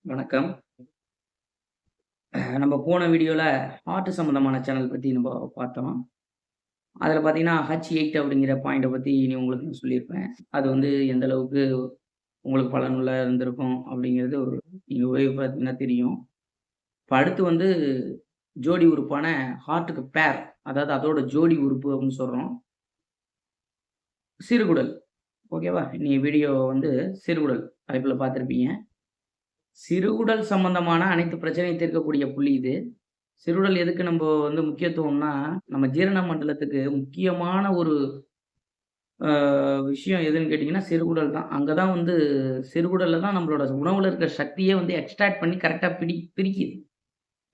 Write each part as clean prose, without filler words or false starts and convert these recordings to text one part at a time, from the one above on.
வணக்கம். நம்ம போன வீடியோல ஹார்ட் சம்மந்தமான சேனல் பத்தி நம்ம பார்த்தோம். அதில பார்த்தீங்கன்னா, H8 அப்படிங்கிற பாயிண்ட்ட பத்தி உங்களுக்கு நான் சொல்லியிருப்பேன். அது வந்து எந்த அளவுக்கு உங்களுக்கு பயனுள்ளா இருந்திருக்கும் அப்படிங்கிறது நீங்க உபயோகிச்சு பார்த்தீங்கன்னா தெரியும். இப்ப அடுத்து வந்து ஜோடி உறுப்பான ஹார்ட்‌க்கு பேர் அதாவது அதோட ஜோடி உறுப்பு அப்படின்னு சொல்றோம். சிறுகுடல். ஓகேவா? நீங்க வீடியோ வந்து சிறுகுடல் தலைப்புல பார்த்திருப்பீங்க. சிறுகுடல் சம்பந்தமான அனைத்து பிரச்சனையும் தீர்க்கக்கூடிய புள்ளி இது. சிறுகுடல் எதுக்கு நம்ப வந்து முக்கியத்துவம்னா, நம்ம ஜீரண மண்டலத்துக்கு முக்கியமான ஒரு அ விஷயம் எதுன்னு கேட்டீங்கன்னா, சிறுகுடல் தான். அங்க தான் வந்து சிறுகுடல்ல தான் நம்மளோட உணவுல இருக்க சக்தியே வந்து எக்ஸ்ட்ராக்ட் பண்ணி கரெக்ட்டா பிரிக்குது.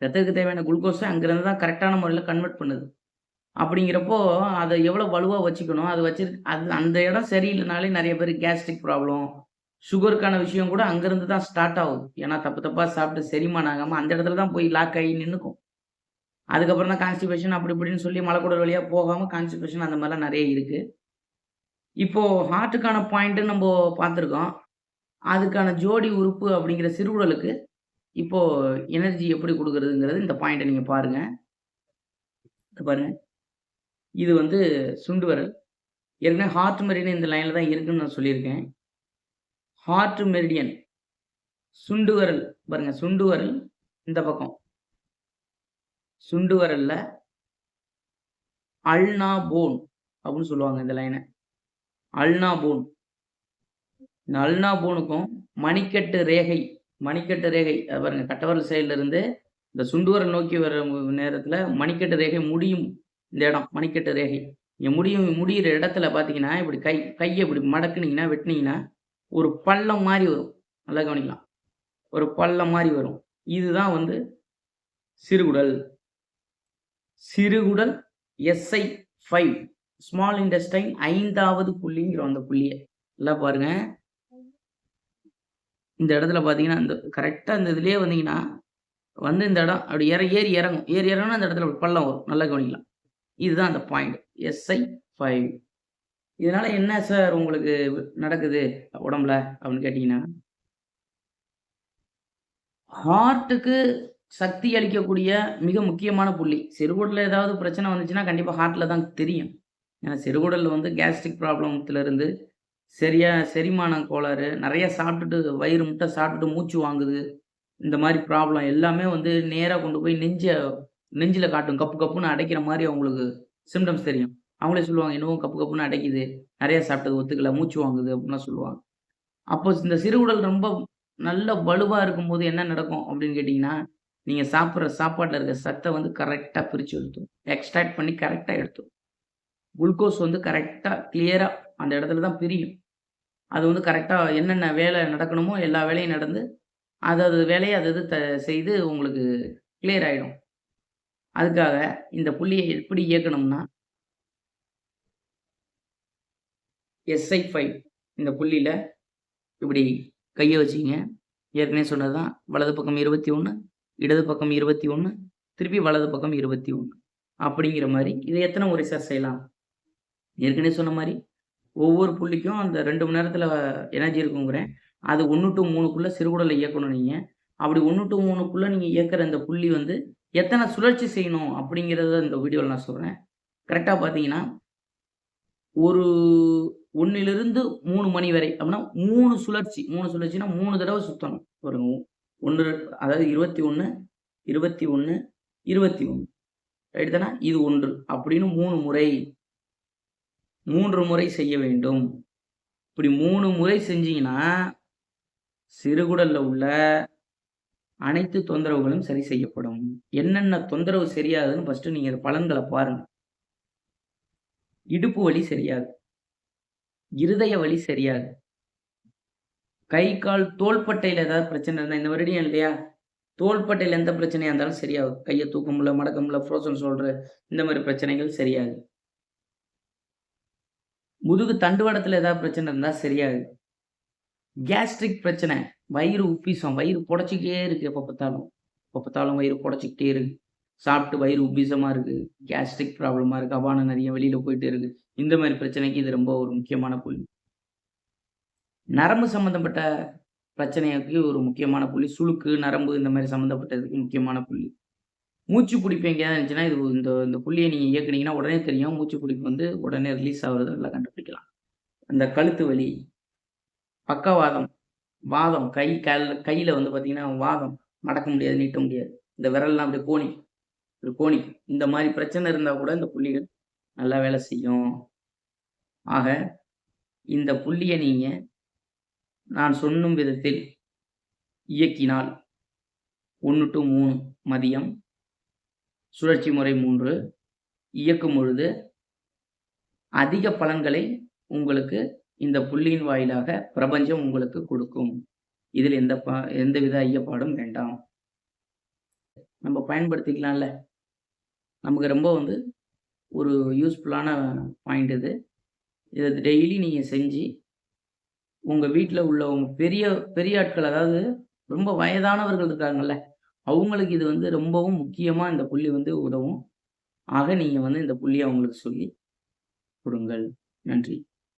ரத்தத்துக்கு தேவையான குளுக்கோஸ அங்கருந்து தான் கரெக்ட்டான முறையில கன்வெர்ட் பண்ணுது. அப்படிங்கிறப்போ, அத எவ்வளோ வலுவா வச்சுக்கணும், அது அந்த இடம் சரியில்லனாலே நெறைய பேருக்கு கேஸ்ட்ரிக் ப்ராப்ளம், சுகருக்கான விஷயம் கூட அங்கருந்து தான் ஸ்டார்ட் ஆகுது. ஏன்னா தப்பு தப்பா சாப்பிட்டு செரிமானம் ஆகாம அந்த இடத்துல தான் போய் லாக் ஆகி நின்னுக்கும். அதுக்கப்புறம் தான் கான்ஸ்டிபேஷன் அப்படி இப்படின்னு சொல்லி மலக்குடல் வழியா போகாம கான்ஸ்டிபேஷன் அந்த மாரிலாம் நெறைய இருக்கு. இப்போ ஹார்ட்டுக்கான பாயிண்ட்டு நம்போ பார்த்துருக்கோம். அதுக்கான ஜோடி உறுப்பு அப்படிங்கிற சிறுகுடலுக்கு இப்போ எனர்ஜி எப்படி குடுக்குறதுங்கிறது இந்த பாயிண்ட்ட நீங்க பாருங்க. இத பாருங்க. இது வந்து சுண்டு விரல். ஏற்கனவே ஹார்ட் மெரிடியன் இந்த லைன்ல தான் இருக்குன்னு நான் சொல்லியிருக்கேன். ஹார்ட் மெரிடியன் சுண்டு விரல் பாருங்க. சுண்டு விரல் இந்த பக்கம். சுண்டு விரல்ல அல்னா போன் அப்படின்னு சொல்லுவாங்க இந்த லைன. அல்னா போன். இந்த அல்னா போனுக்கும் மணிக்கட்டு ரேகை பாருங்க கட்டவிரல் சைடுல இருந்து இந்த சுண்டு விரல் நோக்கி வர நேரத்தில மணிக்கட்டு ரேகை முடியும். இந்த இடம் மணிக்கட்டு ரேகை. இங்க முடியிற இடத்துல பார்த்தீங்கன்னா, இப்படி கைய இப்படி மடக்குனீங்கன்னா, வெட்டுனீங்கன்னா, ஒரு பள்ளம் மாரி வரும். நல்லா கவனிக்கலாம். ஒரு பள்ளம் மாரி வரும். இதுதான் வந்து சிறுகுடல். சிறுகுடல் SI5 ஸ்மால் இன்டெஸ்டைன் 5வது புள்ளிங்கிறோம் அந்த புள்ளிய. நல்லா பாருங்க. இந்த இடத்துல பார்த்தீங்கன்னா, இந்த கரெக்ட்டா இந்த இதுலயே வந்தீங்கன்னா, வந்து இந்த இடம் அப்படி ஏறி இறங்கும். ஏறி இறங்குனா அந்த இடத்துல ஒரு பள்ளம் வரும். நல்லா கவனிக்கலாம். இதுதான் அந்த பாயிண்ட். SI5 இதனால என்ன சார் உங்களுக்கு நடக்குது உடம்புல அப்படின்னு கேட்டீங்கன்னா, ஹார்ட்டுக்கு சக்தி அளிக்கக்கூடிய மிக முக்கியமான புள்ளி. சிறுகுடல்ல ஏதாவது பிரச்சனை வந்துச்சுன்னா, கண்டிப்பா ஹார்ட்ல தான் தெரியும். ஏன்னா சிறுகுடல்ல வந்து கேஸ்ட்ரிக் ப்ராப்ளத்துல இருந்து சரியா செரிமானம் கோளாறு, நெறைய சாப்பிட்டுட்டு வயிறு முட்ட சாப்பிட்டுட்டு மூச்சு வாங்குது. இந்த மாரி ப்ராப்ளம் எல்லாமே வந்து நேரா கொண்டு போய் நெஞ்சில காட்டும். கப்பு கப்புன்னு அடைக்கிற மாரி அவங்களுக்கு சிம்ப்டம்ஸ் தெரியும். அவங்களே சொல்லுவாங்க, "என்னவோ கப்பு கப்புன்னு அடைக்குது. நெறைய சாப்பிட்டது ஒத்துக்கல. மூச்சு வாங்குது." அப்படின்லாம் சொல்லுவாங்க. அப்போ இந்த சிறுகுடல் ரொம்ப நல்ல வலுவா இருக்கும்போது என்ன நடக்கும் அப்படின்னு கேட்டீங்கன்னா, நீங்க சாப்பிடுற சாப்பாட்டுல இருக்க சத்த வந்து கரெக்ட்டா பிரிச்சு எடுத்துரும். எக்ஸ்ட்ராக்ட் பண்ணி கரெக்ட்டா எடுத்துரும். குளுக்கோஸ் வந்து கரெக்ட்டா கிளியரா அந்த இடத்துல தான் பிரியும். அது வந்து கரெக்ட்டா என்னென்ன வேலை நடக்கணுமோ எல்லா வேலையும் நடந்து, அது அது வேலைய அது அது செய்து உங்களுக்கு கிளியர் ஆயிடும். அதுக்காக இந்த புள்ளிய எப்படி இயக்கணும்னா, SI5 இந்த புள்ளியில இப்படி கைய வச்சுக்கங்க. ஏற்கனவே சொன்னது தான். வலது பக்கம் 21, இடது பக்கம் 21, திருப்பி வலது பக்கம் 21 அப்படிங்கிற மாரி இத எத்தன முறை சார் செய்யலாம்? ஏற்கனவே சொன்ன மாரி ஒவ்வொரு புள்ளிக்கும் அந்த 2 மணி நேரத்தில எனர்ஜி இருக்குங்கிறேன். அது 1 டூ 3க்குள்ள சிறுகுடல இயக்கணும் நீங்க. அப்படி 1 டூ 3க்குள்ள நீங்க இயக்குற இந்த புள்ளி வந்து எத்தன சுழற்சி செய்யணும் அப்படிங்கிறத இந்த வீடியோல நான் சொல்றேன். கரெக்ட்டா பார்த்தீங்கன்னா, ஒரு 1லிருந்து 3 மணி வரை அப்படின்னா 3 சுழற்சி. 3 சுழற்சின்னா 3 தடவ சுத்தணும். ஒரு 1 அதாவது 21, 21, 21 ரைட் தானே? இது 1 அப்படின்னு 3 முறை, 3 முறை செய்ய வேண்டும். இப்படி 3 முறை செஞ்சீங்கன்னா, சிறுகுடல்ல உள்ள அனைத்து தொந்தரவுகளும் சரி செய்யப்படும். என்னென்ன தொந்தரவு சரியாகுதுன்னு ஃபர்ஸ்ட்டு நீங்க பலன்கள பாருங்க. இடுப்பு வலி சரியாகுது. இருதய வலி சரியாகுது. கை, கால், தோள்பட்டையில ஏதாவது பிரச்சனை இருந்தா இந்த மெரிடியன் இல்லையா? தோள்பட்டையில எந்த பிரச்சனையா இருந்தாலும் சரியாகும். கைய தூக்க முடியல, மடக்க முடியல, ஃப்ரோசன் ஷோல்டர் இந்த மாரி பிரச்சனைகள் சரியாகுது. முதுகு தண்டுவடத்துல ஏதாவது பிரச்சனை இருந்தா சரியாகுது. கேஸ்ட்ரிக் பிரச்சனை, வயிறு உப்பிசம், வயிறு புடைச்சுக்கிட்டே இருக்கு எப்ப பார்த்தாலும். எப்ப பார்த்தாலும் வயிறு புடைச்சுக்கிட்டே இருக்கு. சாப்பிட்டு வயிறு உப்பிசமா இருக்கு. கேஸ்ட்ரிக் ப்ராப்ளமா இருக்கு. அபானம் நெறைய வெளியில போயிட்டே இருக்கு. இந்த மாரி பிரச்சனைக்கு இது ரொம்ப ஒரு முக்கியமான புள்ளி. நரம்பு சம்மந்தப்பட்ட பிரச்சனைக்கு ஒரு முக்கியமான புள்ளி. சுளுக்கு, நரம்பு இந்த மாரி சம்மந்தப்பட்டதுக்கு முக்கியமான புள்ளி. மூச்சு பிடிப்பு எங்கேயாவது இருந்துச்சுன்னா, இது இந்த இந்த புள்ளிய நீங்க இயக்குனீங்கன்னா உடனே தெரியும். மூச்சு பிடிப்பு வந்து உடனே ரிலீஸ் ஆகுறத நல்லா கண்டுபிடிக்கலாம். அந்த கழுத்து வலி, பக்கவாதம், வாதம் கையில வந்து பார்த்தீங்கன்னா, வாதம் மடக்க முடியாது, நீட்ட முடியாது. இந்த விரல்லாம் அப்படியே கோணிக்கும். இப்படி கோணிக்கும். இந்த மாரி பிரச்சனை இருந்தா கூட இந்த புள்ளிகள் நல்லா வேலை செய்யும். ஆக இந்த புள்ளிய நீங்க நான் சொன்னும் விதத்தில் இயக்கினால் 1 டூ 3 மதியம், சுழற்சி முறை 3 இயக்கும் பொழுது அதிக பலன்களை உங்களுக்கு இந்த புள்ளியின் வாயிலாக பிரபஞ்சம் உங்களுக்கு கொடுக்கும். இதில் எந்தவித ஐயப்பாடும் வேண்டாம். நம்ம பயன்படுத்திக்கலாம்ல. நமக்கு ரொம்ப வந்து ஒரு யூஸ்ஃபுல்லான பாயிண்ட் இது. இத டெய்லி நீங்க செஞ்சு, உங்க வீட்ல உள்ளவங்க பெரிய பெரிய ஆட்கள் அதாவது ரொம்ப வயதானவர்கள் இருக்காங்கல்ல, அவங்களுக்கு இது வந்து ரொம்பவும் முக்கியமா இந்த புள்ளி வந்து உதவும். ஆக நீங்க வந்து இந்த புள்ளிய அவங்களுக்கு சொல்லி கொடுங்கள். நன்றி.